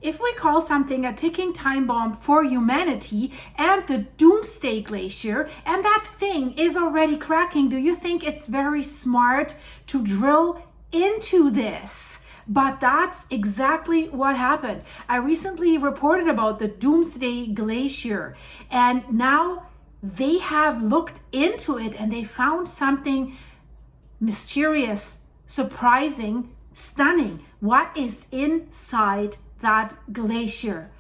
If we call something a ticking time bomb for humanity and the Doomsday Glacier, and that thing is already cracking, do you think it's very smart to drill into this? But that's exactly what happened. I recently reported about the Doomsday Glacier, and now they have looked into it and they found something mysterious, surprising, stunning. What is inside that glacier?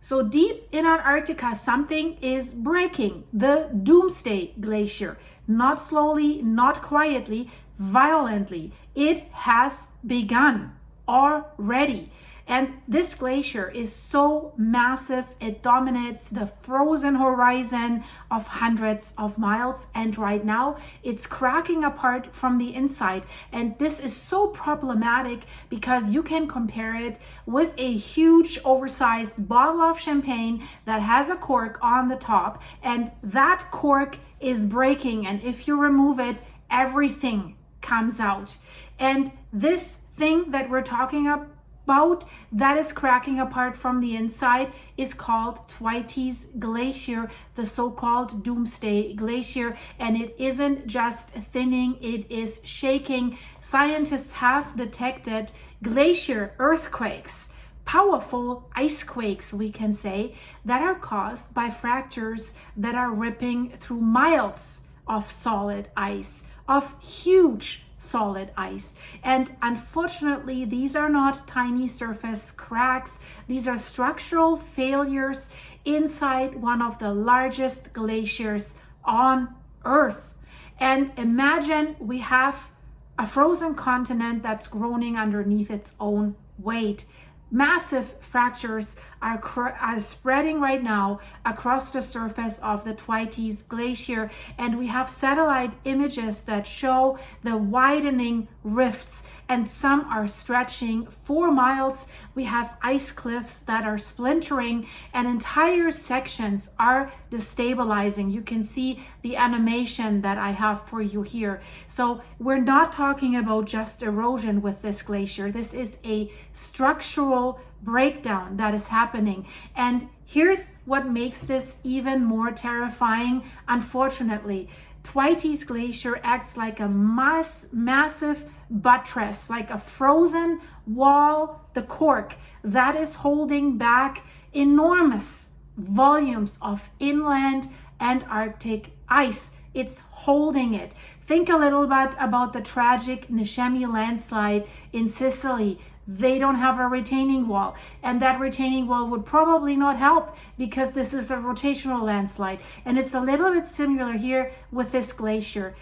So deep in Antarctica, something is breaking. The Doomsday Glacier. Not slowly, not quietly, violently. It has begun already. And this glacier is so massive, it dominates the frozen horizon of hundreds of miles. And right now, it's cracking apart from the inside. And this is so problematic because you can compare it with a huge, oversized bottle of champagne that has a cork on the top. And that cork is breaking. And if you remove it, everything comes out. And this thing that we're talking about that is cracking apart from the inside is called Thwaites Glacier, the so-called Doomsday Glacier, and it isn't just thinning, it is shaking. Scientists have detected glacier earthquakes, powerful ice quakes, we can say, that are caused by fractures that are ripping through miles of solid ice, of huge solid ice. And unfortunately, these are not tiny surface cracks. These are structural failures inside one of the largest glaciers on Earth. And imagine we have a frozen continent that's groaning underneath its own weight. Massive fractures are spreading right now across the surface of the Thwaites Glacier, and we have satellite images that show the widening rifts, and some are stretching 4 miles. We have ice cliffs that are splintering, and entire sections are destabilizing. You can see the animation that I have for you here. So we're not talking about just erosion with this glacier. This is a structural breakdown that is happening. And here's what makes this even more terrifying. Unfortunately, Thwaites Glacier acts like a massive buttress, like a frozen wall, the cork that is holding back enormous volumes of inland and Arctic ice. It's holding it. Think a little bit about the tragic Nesemi landslide in Sicily. They don't have a retaining wall, and that retaining wall would probably not help because this is a rotational landslide. And it's a little bit similar here with this glacier.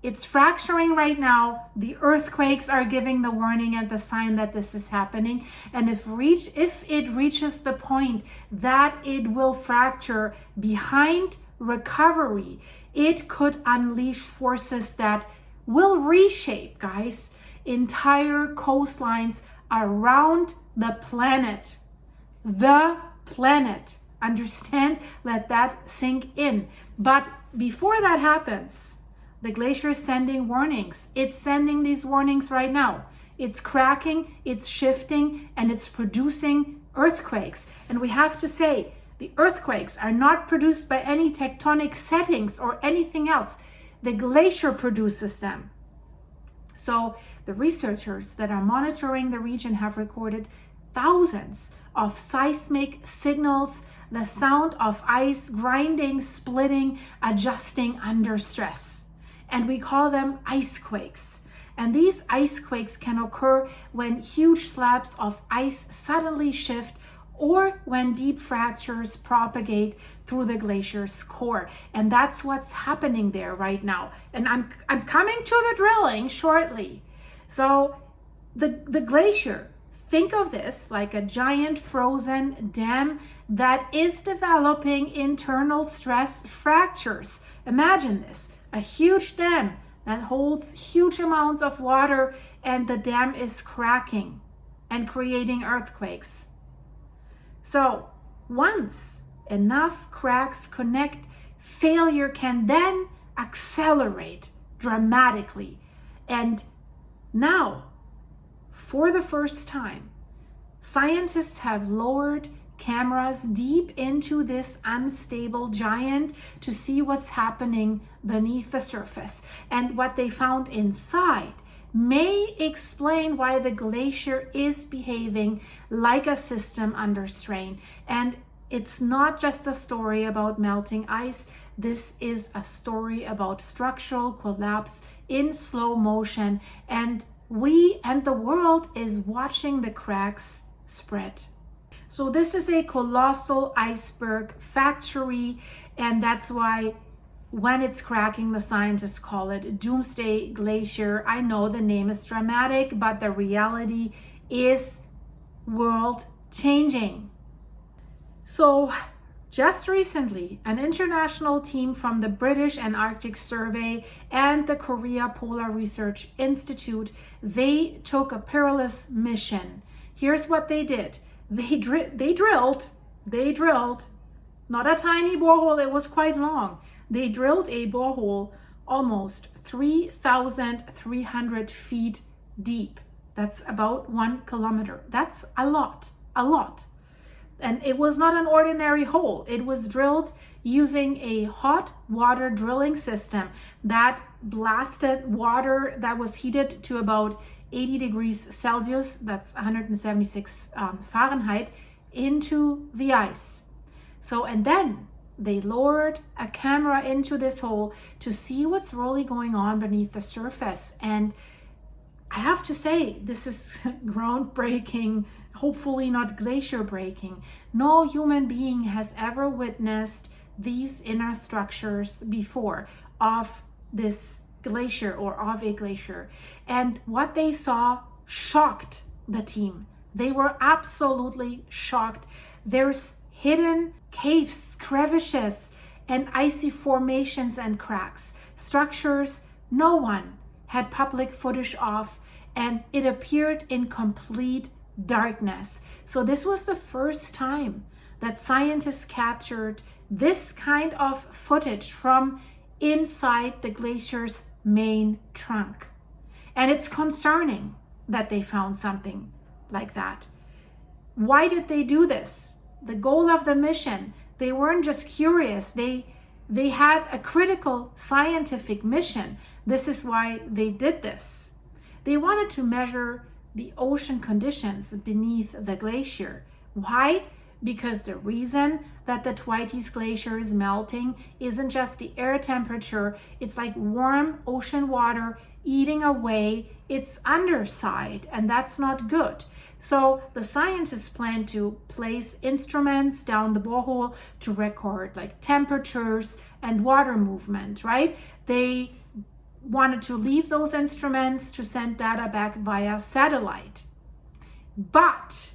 It's fracturing right now. The earthquakes are giving the warning and the sign that this is happening. And if it reaches the point that it will fracture behind recovery, it could unleash forces that will reshape, guys, entire coastlines around the planet. The planet. Understand? Let that sink in. But before that happens, the glacier is sending warnings. It's sending these warnings right now. It's cracking, it's shifting, and it's producing earthquakes. And we have to say, the earthquakes are not produced by any tectonic settings or anything else. The glacier produces them. So the researchers that are monitoring the region have recorded thousands of seismic signals, the sound of ice grinding, splitting, adjusting under stress. And we call them ice quakes. And these ice quakes can occur when huge slabs of ice suddenly shift or when deep fractures propagate through the glacier's core. And that's what's happening there right now. And I'm coming to the drilling shortly. So the glacier, think of this like a giant frozen dam that is developing internal stress fractures. Imagine this, a huge dam that holds huge amounts of water, and the dam is cracking and creating earthquakes. So once enough cracks connect, failure can then accelerate dramatically. And now, for the first time, Scientists have lowered cameras deep into this unstable giant to see what's happening beneath the surface. And what they found inside may explain why the glacier is behaving like a system under strain. And it's not just a story about melting ice. This is a story about structural collapse in slow motion. And we and the world is watching the cracks spread. So this is a colossal iceberg factory, and that's why when it's cracking, the scientists call it Doomsday Glacier. I know the name is dramatic, but the reality is world changing. So just recently, an international team from the British Antarctic Survey and the Korea Polar Research Institute, they took a perilous mission. Here's what they did. They drilled, not a tiny borehole, it was quite long. They drilled a borehole almost 3,300 feet deep. That's about 1 kilometer. That's a lot. And it was not an ordinary hole. It was drilled using a hot water drilling system that blasted water that was heated to about 80 degrees Celsius, that's 176 Fahrenheit, into the ice. So, and then they lowered a camera into this hole to see what's really going on beneath the surface. And I have to say, this is groundbreaking, hopefully not glacier breaking. No human being has ever witnessed these inner structures before of this glacier or of a glacier. And what they saw shocked the team. They were absolutely shocked. There's hidden caves, crevices, and icy formations and cracks, structures no one had public footage of, and it appeared in complete darkness. So this was the first time that scientists captured this kind of footage from inside the glacier's main trunk. And it's concerning that they found something like that. Why did they do this? The goal of the mission, they weren't just curious, they had a critical scientific mission. This is why they did this. They wanted to measure the ocean conditions beneath the glacier. Why? Because the reason that the Thwaites Glacier is melting isn't just the air temperature, it's like warm ocean water eating away its underside, and that's not good. So the scientists plan to place instruments down the borehole to record like temperatures and water movement, right? They wanted to leave those instruments to send data back via satellite. But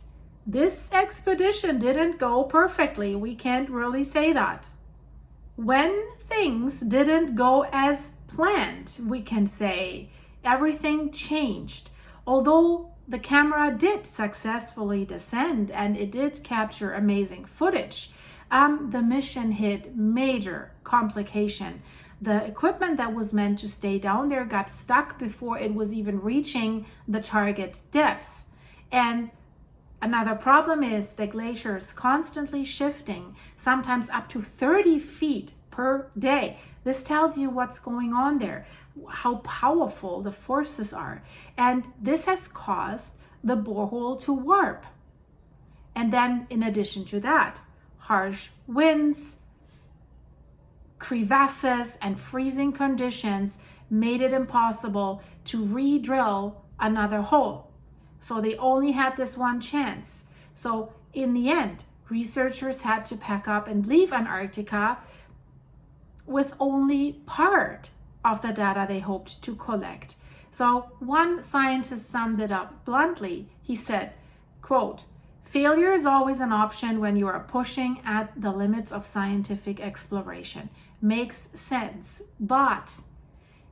this expedition didn't go perfectly. We can't really say that. When things didn't go as planned, we can say everything changed. Although the camera did successfully descend and it did capture amazing footage, the mission hit major complication. The equipment that was meant to stay down there got stuck before it was even reaching the target depth. And another problem is the glacier is constantly shifting, sometimes up to 30 feet per day. This tells you what's going on there, how powerful the forces are. And this has caused the borehole to warp. And then in addition to that, harsh winds, crevasses, and freezing conditions made it impossible to re-drill another hole. So they only had this one chance. So in the end, researchers had to pack up and leave Antarctica with only part of the data they hoped to collect. So one scientist summed it up bluntly. He said, quote, "Failure is always an option when you are pushing at the limits of scientific exploration. Makes sense. But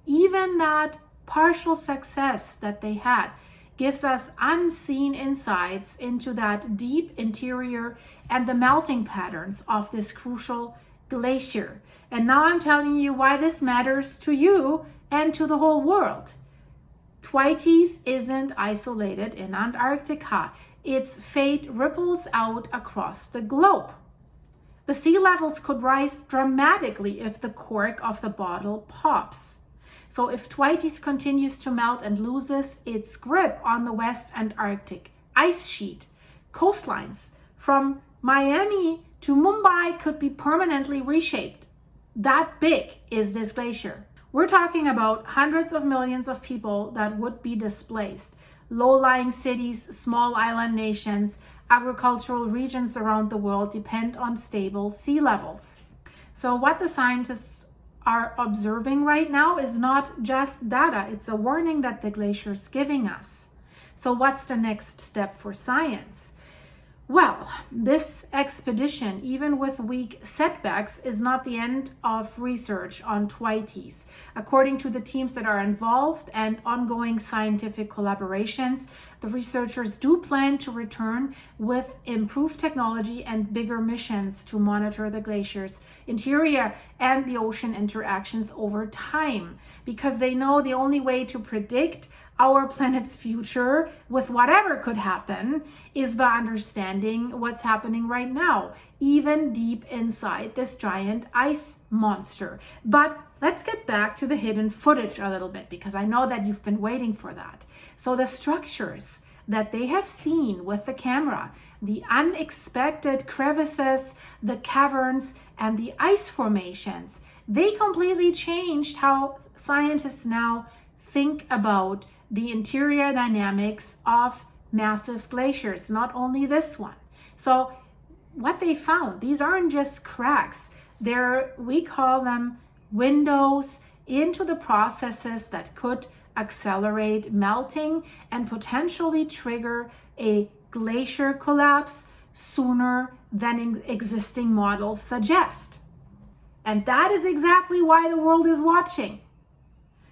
even that partial success that they had gives us unseen insights into that deep interior and the melting patterns of this crucial glacier. And now I'm telling you why this matters to you and to the whole world. Thwaites isn't isolated in Antarctica. its fate ripples out across the globe. The sea levels could rise dramatically if the cork of the bottle pops. So if Thwaites continues to melt and loses its grip on the West Antarctic ice sheet, coastlines from Miami to Mumbai could be permanently reshaped. That big is this glacier. We're talking about hundreds of millions of people that would be displaced. Low-lying cities, small island nations, agricultural regions around the world depend on stable sea levels. So what the scientists are observing right now is not just data, it's a warning that the glacier is giving us. So what's the next step for science? Well, this expedition, even with weak setbacks, is not the end of research on Thwaites. According to the teams that are involved and ongoing scientific collaborations, the researchers do plan to return with improved technology and bigger missions to monitor the glacier's interior and the ocean interactions over time, because they know the only way to predict our planet's future with whatever could happen is by understanding what's happening right now, even deep inside this giant ice monster. But let's get back to the hidden footage a little bit, because I know that you've been waiting for that. So the structures that they have seen with the camera, the unexpected crevices, the caverns, and the ice formations, they completely changed how scientists now think about the interior dynamics of massive glaciers, not only this one. So what they found, these aren't just cracks. We call them windows into the processes that could accelerate melting and potentially trigger a glacier collapse sooner than existing models suggest. And that is exactly why the world is watching.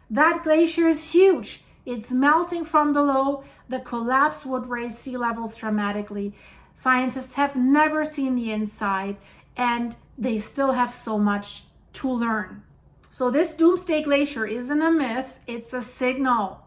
That glacier is huge. It's melting from below. The collapse would raise sea levels dramatically. Scientists have never seen the inside, and they still have so much to learn. So this Doomsday Glacier isn't a myth, it's a signal.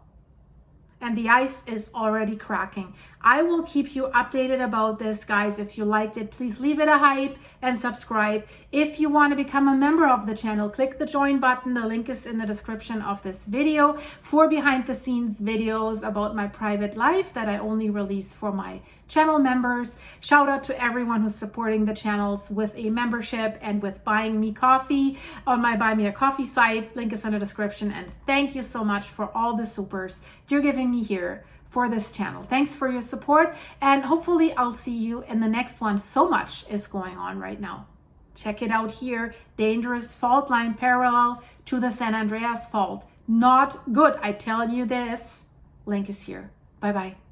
And the ice is already cracking. I will keep you updated about this, guys. If you liked it, please leave it a hype and subscribe. If you want to become a member of the channel, click the join button. The link is in the description of this video for behind the scenes videos about my private life that I only release for my channel members. Shout out to everyone who's supporting the channels with a membership and with buying me coffee on my Buy Me a Coffee site. Link is in the description. And thank you so much for all the supers you're giving me here for this channel. Thanks for your support, and hopefully I'll see you in the next one. So much is going on right now. Check it out here. Dangerous fault line parallel to the San Andreas fault. Not good, I tell you this. Link is here. Bye-bye.